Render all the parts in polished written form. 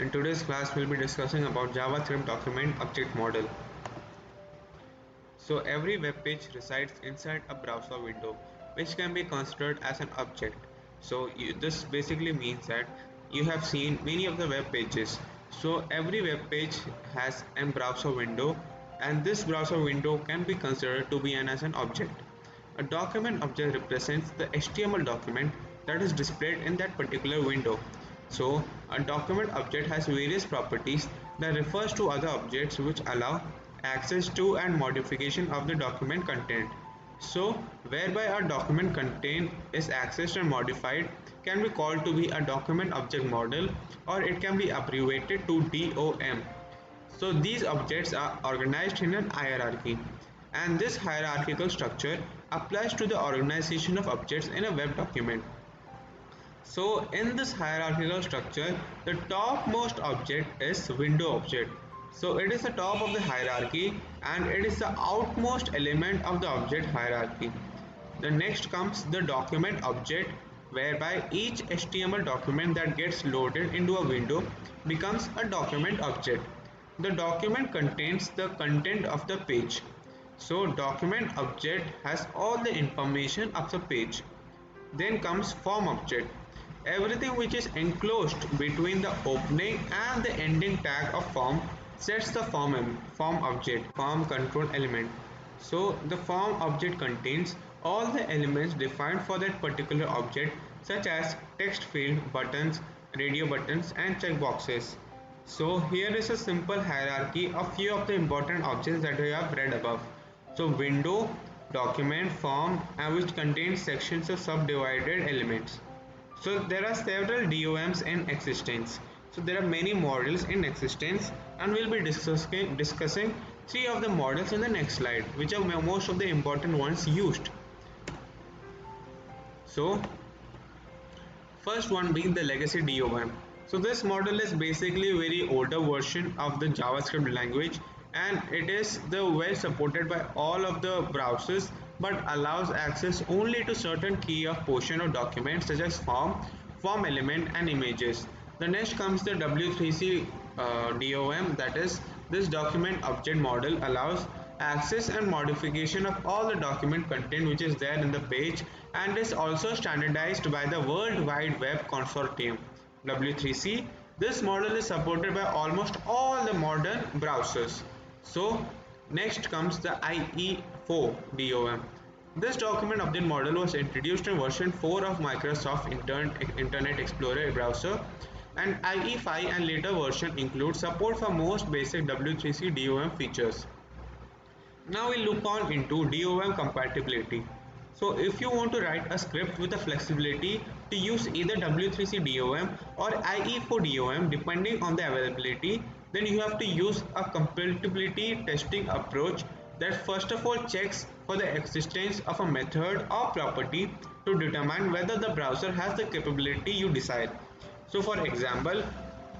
In today's class, we'll be discussing about JavaScript document object model. So every web page resides inside a browser window, which can be considered as an object. This basically means that you have seen many of the web pages. So every web page has a browser window, and this browser window can be considered to be as an object. A document object represents the HTML document that is displayed in that particular window. So a document object has various properties that refers to other objects which allow access to and modification of the document content. So whereby a document content is accessed and modified can be called to be a document object model, or it can be abbreviated to DOM. So these objects are organized in an hierarchy, and this hierarchical structure applies to the organization of objects in a web document. So in this hierarchical structure, the topmost object is window object. So it is the top of the hierarchy, and it is the outmost element of the object hierarchy. The next comes the document object, whereby each HTML document that gets loaded into a window becomes a document object. The document contains the content of the page. So document object has all the information of the page. Then comes form object. Everything which is enclosed between the opening and the ending tag of form sets the form object, form control element. So the form object contains all the elements defined for that particular object, such as text field, buttons, radio buttons, and checkboxes. So here is a simple hierarchy of few of the important objects that we have read above. So window, document, form, and which contains sections of subdivided elements. So there are several DOMs in existence. So there are many models in existence, and we'll be discussing three of the models in the next slide, which are most of the important ones used. So first one being the legacy DOM. So this model is basically a very older version of the JavaScript language, and it is the well supported by all of the browsers, but allows access only to certain key of portion of documents such as form element, and images. The next comes the W3C DOM, that is, this document object model allows access and modification of all the document content which is there in the page, and is also standardized by the World Wide Web Consortium W3C. This model is supported by almost all the modern browsers. So next comes the IE4 DOM. This document object model was introduced in version 4 of Microsoft Internet Explorer browser, and IE5 and later version include support for most basic W3C DOM features. Now we look on into DOM compatibility. So if you want to write a script with the flexibility to use either W3C DOM or IE4 DOM depending on the availability, then you have to use a compatibility testing approach that first of all checks for the existence of a method or property to determine whether the browser has the capability you desire. So for example,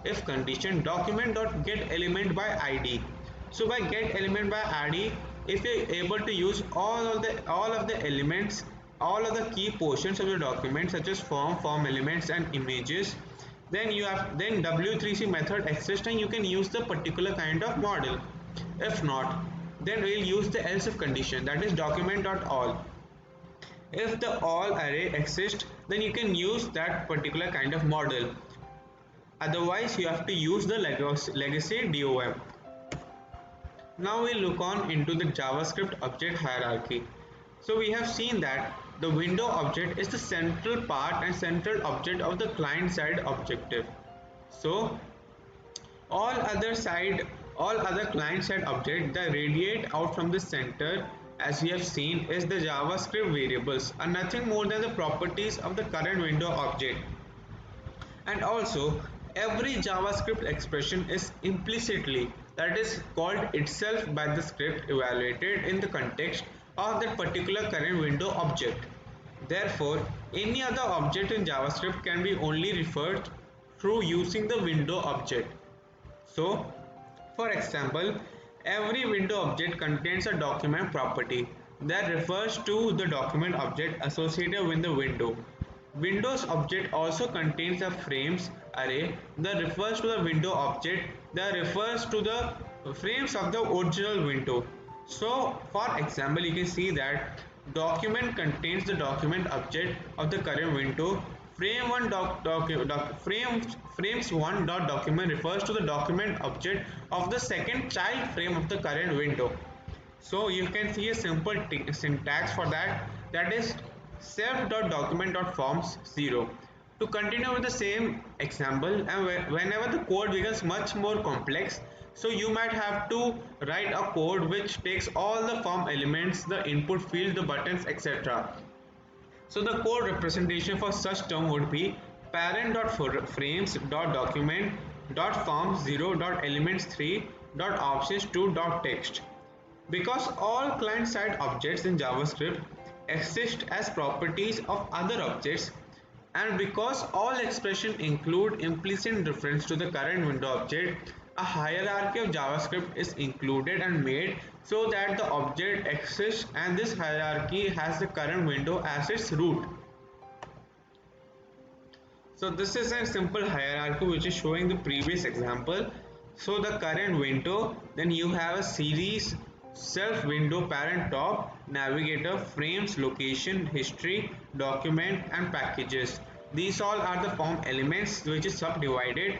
if condition document.getElement by id. So by get element by id, if you're able to use all of the elements, all of the key portions of the document such as form elements, and images, then W3C method exists and you can use the particular kind of model. If not, then we'll use the else if condition, that is document.all. If the all array exists, then you can use that particular kind of model. Otherwise, you have to use the legacy DOM. Now we look on into the JavaScript object hierarchy. So we have seen that the window object is the central part and central object of the client side objective. So all other client side objects that radiate out from the center, as we have seen, is the JavaScript variables are nothing more than the properties of the current window object. And also every JavaScript expression is implicitly, that is called itself by the script, evaluated in the context of that particular current window object. Therefore any other object in JavaScript can be only referred through using the window object. So for example, every window object contains a document property that refers to the document object associated with the window. Windows object also contains a frames array that refers to the window object that refers to the frames of the original window. So for example, you can see that document contains the document object of the current window. Frame one frames one dot document refers to the document object of the second child frame of the current window. So you can see a simple syntax for that, that is self.document.forms 0. To continue with the same example, and whenever the code becomes much more complex, so you might have to write a code which takes all the form elements, the input field, the buttons, etc. So the code representation for such term would be parent.frames.document.forms0.elements3.options2.text. Because all client-side objects in JavaScript exist as properties of other objects, and because all expressions include implicit reference to the current window object, a hierarchy of JavaScript is included and made so that the object exists and this hierarchy has the current window as its root. So this is a simple hierarchy which is showing the previous example. So the current window, then you have a series self window, parent, top, navigator, frames, location, history, document and packages. These all are the form elements which is subdivided,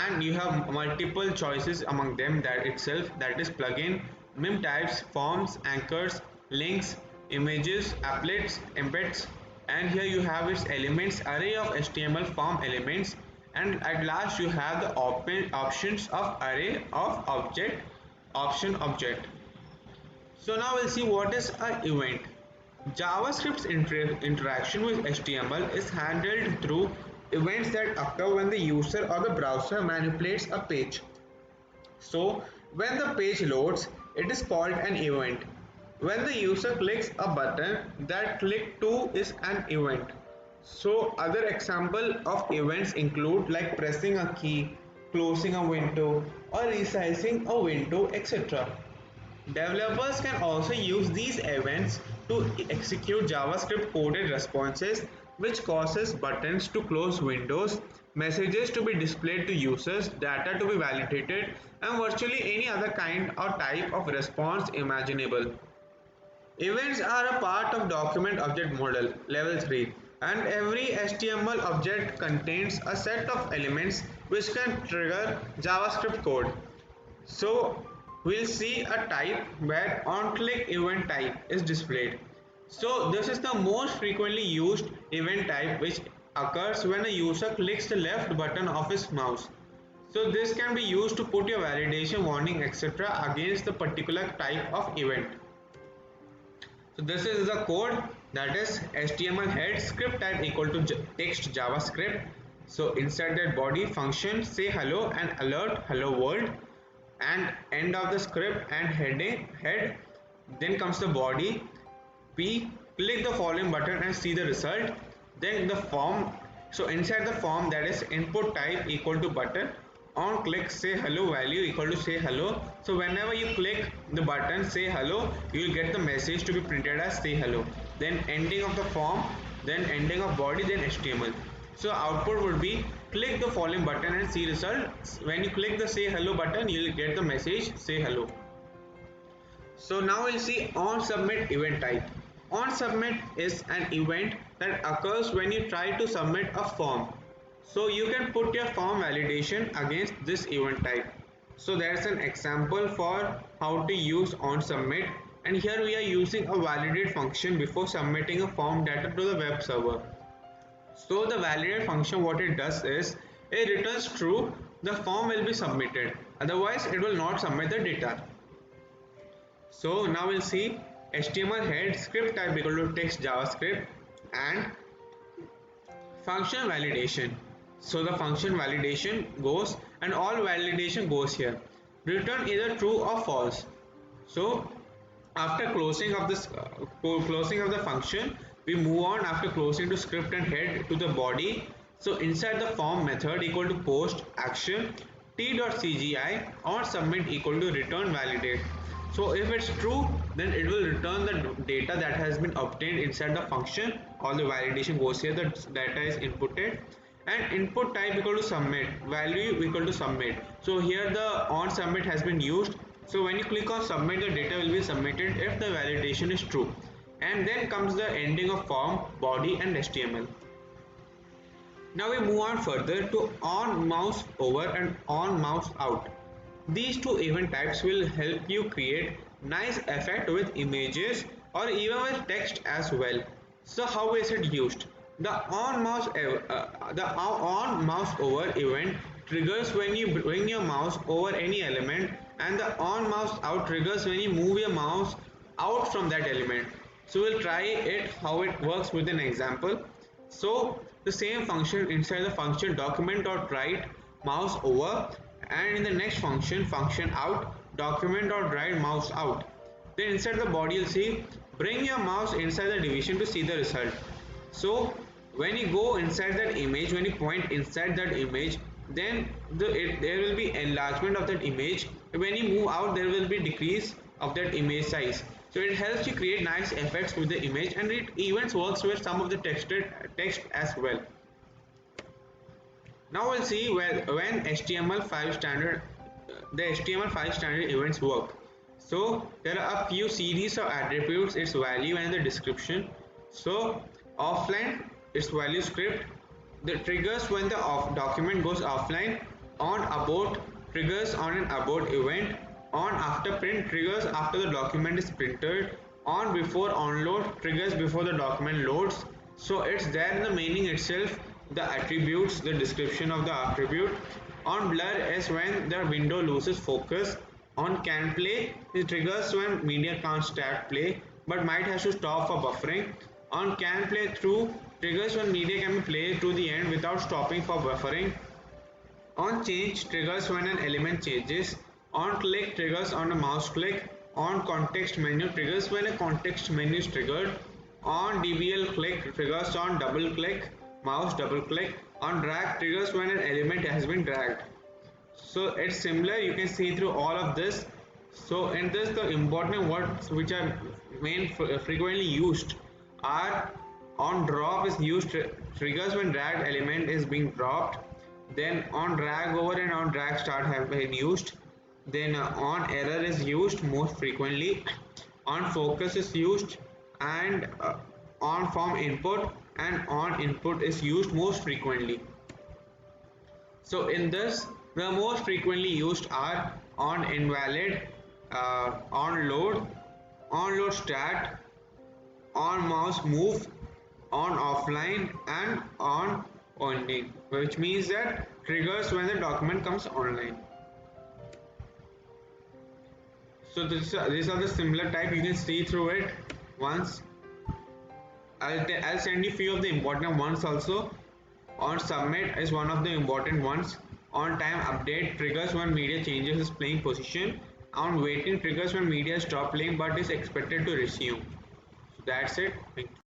and you have multiple choices among them that itself, that is plugin, mem types, forms, anchors, links, images, applets, embeds, and here you have its elements, array of HTML form elements, and at last you have the options of array of object option object. So now we'll see what is an event. JavaScript's interaction with HTML is handled through events that occur when the user or the browser manipulates a page. So when the page loads, it is called an event. When the user clicks a button, that click to is an event. So other example of events include like pressing a key, closing a window, or resizing a window, etc. Developers can also use these events to execute JavaScript coded responses, which causes buttons to close windows, messages to be displayed to users, data to be validated, and virtually any other kind or type of response imaginable. Events are a part of document object model level 3, and every HTML object contains a set of elements which can trigger JavaScript code. So we'll see a type where on-click event type is displayed. So this is the most frequently used event type which occurs when a user clicks the left button of his mouse. So this can be used to put your validation warning etc. against the particular type of event. So this is the code, that is HTML head script type equal to text JavaScript. So inside that body function say hello and alert hello world, and end of the script and heading head, then comes the body p, click the following button and see the result, then the form. So inside the form, that is input type equal to button, on click say hello value equal to say hello. So whenever you click the button say hello, you will get the message to be printed as say hello, then ending of the form, then ending of body, then HTML. So output would be click the following button and see results. When you click the say hello button, you will get the message say hello. So now we'll see on submit event type. On submit is an event that occurs when you try to submit a form. So you can put your form validation against this event type. So there's an example for how to use on submit, and here we are using a validate function before submitting a form data to the web server. So the validate function, what it does is it returns true, the form will be submitted, otherwise it will not submit the data. So now we'll see HTML head script type equal to text JavaScript and function validation. So the function validation goes, and all validation goes here, return either true or false. So after closing of this closing of the function, we move on after closing to script and head to the body. So inside the form method equal to post action t.cgi on submit equal to return validate. So if it's true, then it will return the data that has been obtained inside the function. All the validation goes here, the data is inputted, and input type equal to submit, value equal to submit. So here the on submit has been used. So when you click on submit, the data will be submitted if the validation is true. And then comes the ending of form, body and HTML. Now we move on further to on mouse over and on mouse out. These two event types will help you create nice effect with images or even with text as well. So how is it used? The on mouse over event triggers when you bring your mouse over any element, and the on mouse out triggers when you move your mouse out from that element. So we'll try it how it works with an example. So the same function, inside the function document.write mouse over, and in the next function, function out, document.write mouse out. Then inside the body you'll see bring your mouse inside the division to see the result. So when you go inside that image, when you point inside that image, then there will be enlargement of that image. When you move out, there will be decrease of that image size. So it helps you create nice effects with the image, and it even works with some of the text as well. Now we'll see when HTML5 standard, the HTML5 standard events work. So there are a few series of attributes, its value and the description. So offline, its value script, the triggers when the document goes offline, on abort triggers on an abort event, on after print triggers after the document is printed, on before onload triggers before the document loads. So it's there in the meaning itself, the attributes, the description of the attribute. On blur is when the window loses focus. On can play, it triggers when media can't start play but might have to stop for buffering. On can play through triggers when media can be played to the end without stopping for buffering. On change triggers when an element changes. On click triggers on a mouse click. On context menu triggers when a context menu is triggered. On DBL click triggers on double click, mouse double click. On drag triggers when an element has been dragged. So it's similar, you can see through all of this. So in this, the important words which are frequently used are on drop is used, triggers when dragged element is being dropped. Then on drag over and on drag start have been used. Then on error is used most frequently. On focus is used, and on form input and on input is used most frequently. So in this, the most frequently used are on invalid, on load stat, on mouse move, on offline and on ending, which means that triggers when the document comes online. So these are the similar type, you can see through it once. I'll send you few of the important ones also. On submit is one of the important ones. On time update triggers when media changes its playing position. On waiting triggers when media stop playing but is expected to resume. So that's it. Thank you.